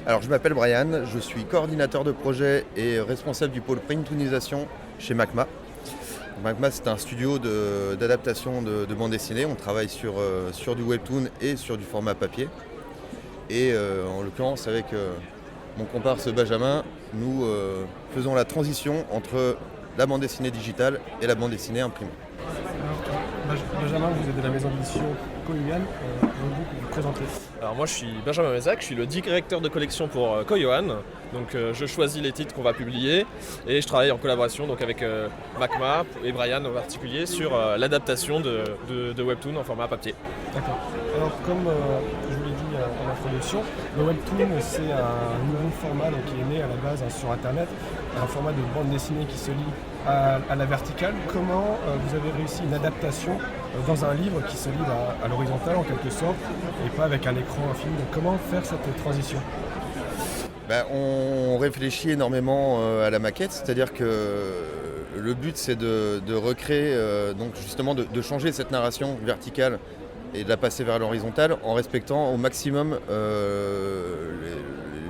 Alors, je m'appelle Brian, je suis coordinateur de projet et responsable du pôle printonisation chez MACMA. MACMA, c'est un studio d'adaptation de bande dessinée. On travaille sur du webtoon et sur du format papier. Et en l'occurrence, avec mon comparse Benjamin, nous faisons la transition entre la bande dessinée digitale et la bande dessinée imprimée. Benjamin, vous êtes de la maison d'édition Koyoan, pouvez-vous vous présenter? Alors moi je suis Benjamin Mézac, je suis le directeur de collection pour Koyoan. Donc je choisis les titres qu'on va publier et je travaille en collaboration donc, avec MACMA et Brian en particulier sur l'adaptation de Webtoon en format papier. D'accord. Alors comme je vous l'ai dit en introduction, le Webtoon c'est un nouveau format donc, qui est né à la base sur internet, un format de bande dessinée qui se lit à la verticale. Comment vous avez réussi une adaptation dans un livre qui se lit à l'horizontale en quelque sorte et pas avec un écran infini? Donc comment faire cette transition? On réfléchit énormément à la maquette, c'est-à-dire que le but c'est de recréer, donc justement de changer cette narration verticale et de la passer vers l'horizontale en respectant au maximum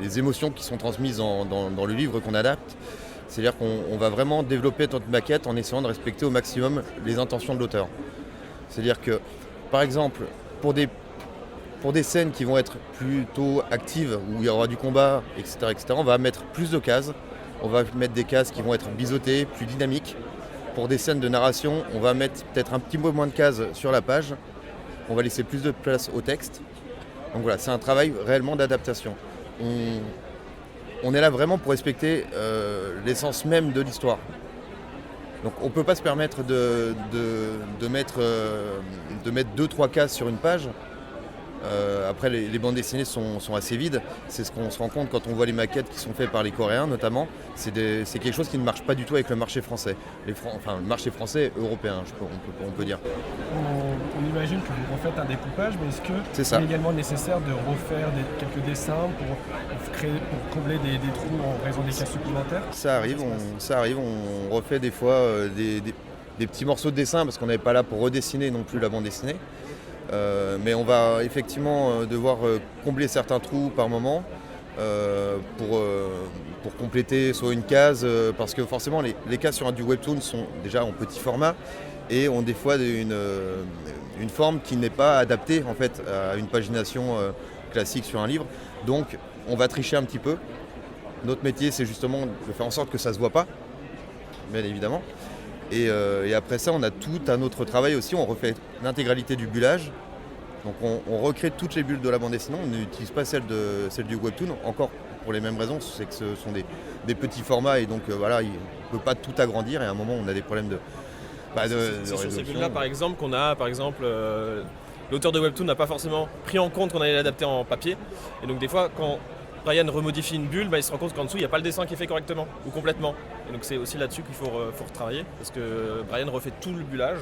les émotions qui sont transmises dans le livre qu'on adapte. C'est-à-dire qu'on va vraiment développer notre maquette en essayant de respecter au maximum les intentions de l'auteur. C'est-à-dire que, par exemple, pour des scènes qui vont être plutôt actives, où il y aura du combat, etc., on va mettre plus de cases. On va mettre des cases qui vont être biseautées, plus dynamiques. Pour des scènes de narration, on va mettre peut-être un petit peu moins de cases sur la page. On va laisser plus de place au texte. Donc voilà, c'est un travail réellement d'adaptation. On est là vraiment pour respecter l'essence même de l'histoire. Donc on ne peut pas se permettre de mettre 2-3 cases sur une page. Après les bandes dessinées sont assez vides, c'est ce qu'on se rend compte quand on voit les maquettes qui sont faites par les Coréens notamment, c'est quelque chose qui ne marche pas du tout avec le marché français, le marché français européen on peut dire. On imagine que vous refaites un découpage, mais est-ce qu'il est également nécessaire de refaire quelques dessins pour combler des trous en raison des cases supplémentaires? Ça arrive, on refait des fois des petits morceaux de dessin parce qu'on n'est pas là pour redessiner non plus la bande dessinée. Mais on va effectivement devoir combler certains trous par moment pour compléter soit une case, parce que forcément les cases sur du webtoon sont déjà en petit format et ont des fois une forme qui n'est pas adaptée en fait à une pagination classique sur un livre. Donc on va tricher un petit peu. Notre métier c'est justement de faire en sorte que ça ne se voit pas, bien évidemment. Et après ça, on a tout un autre travail aussi, on refait l'intégralité du bullage. Donc on recrée toutes les bulles de la bande dessinée, on n'utilise pas celle du webtoon, encore pour les mêmes raisons, c'est que ce sont des petits formats et donc voilà, on ne peut pas tout agrandir et à un moment on a des problèmes de c'est sur ces bulles-là par exemple qu'on a, l'auteur de webtoon n'a pas forcément pris en compte qu'on allait l'adapter en papier. Et donc des fois, quand Brian remodifie une bulle, il se rend compte qu'en dessous il n'y a pas le dessin qui est fait correctement ou complètement. Et donc c'est aussi là-dessus qu'il faut retravailler parce que Brian refait tout le bullage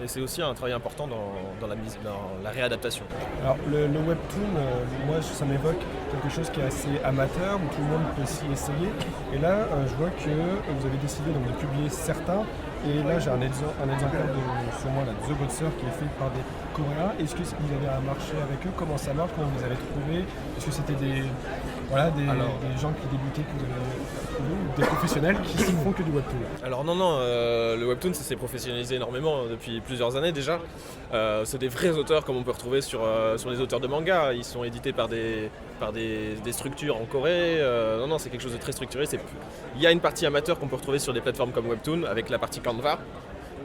et c'est aussi un travail important dans la réadaptation. Alors le webtoon, moi ça m'évoque quelque chose qui est assez amateur où tout le monde peut s'y essayer. Et là je vois que vous avez décidé donc, de publier certains. Et là j'ai un exemplaire sur moi, The Boxer, qui est fait par des Coréens. Est-ce que vous avez un marché avec eux? Comment ça marche? Comment vous les avez trouvés? Est-ce que c'était des gens qui débutaient que vous avez trouvés ou des professionnels qui ne font que du webtoon? Alors non, le webtoon ça s'est professionnalisé énormément depuis plusieurs années déjà. C'est des vrais auteurs comme on peut retrouver sur les auteurs de manga. Ils sont édités par des structures en Corée. Non, c'est quelque chose de très structuré. Il y a une partie amateur qu'on peut retrouver sur des plateformes comme Webtoon avec la partie Canva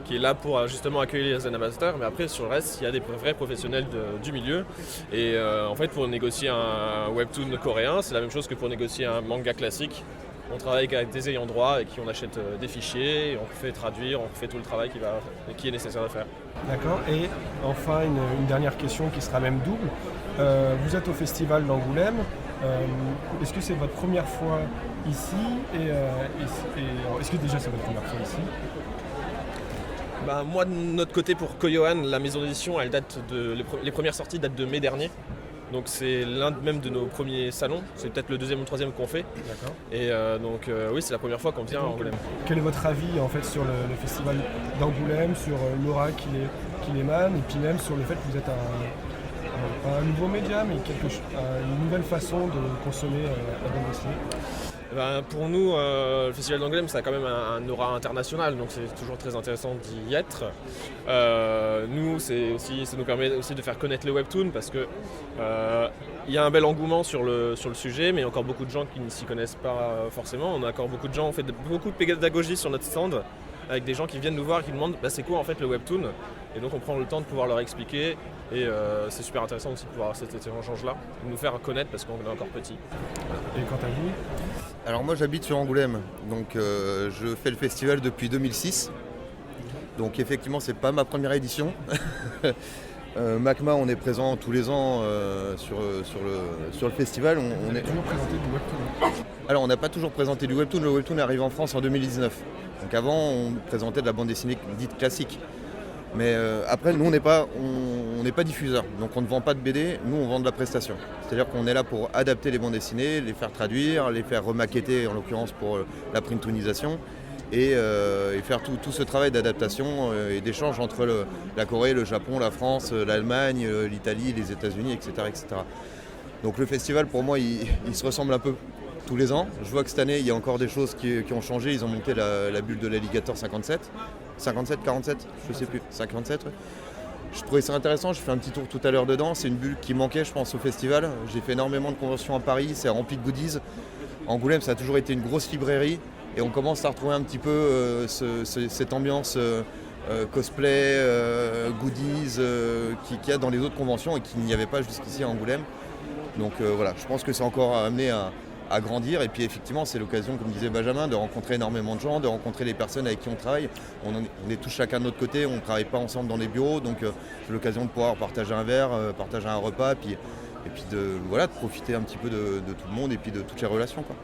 qui est là pour justement accueillir les amateurs, mais après sur le reste il y a des vrais professionnels du milieu et en fait pour négocier un webtoon coréen c'est la même chose que pour négocier un manga classique. On travaille avec des ayants droit et qui on achète des fichiers, on fait traduire, on fait tout le travail qui est nécessaire de faire. D'accord, et enfin une dernière question qui sera même double. Vous êtes au festival d'Angoulême, est-ce que c'est votre première fois ici et est-ce que déjà c'est votre première fois ici? Moi de notre côté pour Koyoan, la maison d'édition, les premières sorties datent de mai dernier. Donc c'est l'un même de nos premiers salons, c'est peut-être le deuxième ou le troisième qu'on fait. D'accord. Et oui, c'est la première fois qu'on vient à Angoulême. Quel est votre avis en fait sur le festival d'Angoulême, sur l'aura qu'il émane, et puis même sur le fait que vous êtes pas un nouveau média, mais une nouvelle façon de consommer la bande dessinée? Pour nous, le Festival d'Angoulême, ça a quand même un aura international, donc c'est toujours très intéressant d'y être. Nous, ça nous permet aussi de faire connaître le webtoon parce que il y a un bel engouement sur le sujet, mais il y a encore beaucoup de gens qui ne s'y connaissent pas forcément. On a encore beaucoup de gens, on fait beaucoup de pédagogie sur notre stand, avec des gens qui viennent nous voir et qui nous demandent c'est quoi en fait le webtoon, et donc on prend le temps de pouvoir leur expliquer, et c'est super intéressant aussi de pouvoir avoir cet échange-là, de nous faire connaître parce qu'on est encore petit. Et quant à vous? Alors moi j'habite sur Angoulême, donc je fais le festival depuis 2006. Donc effectivement c'est pas ma première édition. MACMA, on est présent tous les ans sur le festival. On a toujours présenté du webtoon. Alors on n'a pas toujours présenté du webtoon, le webtoon est arrivé en France en 2019. Donc avant on présentait de la bande dessinée dite classique. Mais après nous on n'est pas diffuseur, donc on ne vend pas de BD, nous on vend de la prestation. C'est-à-dire qu'on est là pour adapter les bandes dessinées, les faire traduire, les faire remaqueter en l'occurrence pour la printonisation et faire tout ce travail d'adaptation et d'échange entre la Corée, le Japon, la France, l'Allemagne, l'Italie, les États-Unis, etc., etc. Donc le festival pour moi il se ressemble un peu tous les ans. Je vois que cette année il y a encore des choses qui ont changé, ils ont monté la bulle de l'Alligator 57, 47, je sais plus, 57 ouais. Je trouvais ça intéressant, je fais un petit tour tout à l'heure dedans, c'est une bulle qui manquait je pense au festival. J'ai fait énormément de conventions à Paris, c'est rempli de goodies. Angoulême ça a toujours été une grosse librairie et on commence à retrouver un petit peu cette ambiance cosplay, goodies qu'il y a dans les autres conventions et qu'il n'y avait pas jusqu'ici à Angoulême. Donc voilà, je pense que c'est encore amené à grandir, et puis effectivement c'est l'occasion, comme disait Benjamin, de rencontrer énormément de gens, de rencontrer les personnes avec qui on travaille. On est tous chacun de notre côté, on ne travaille pas ensemble dans les bureaux, donc c'est l'occasion de pouvoir partager un verre, partager un repas, et puis de profiter un petit peu de tout le monde et puis de toutes les relations, quoi.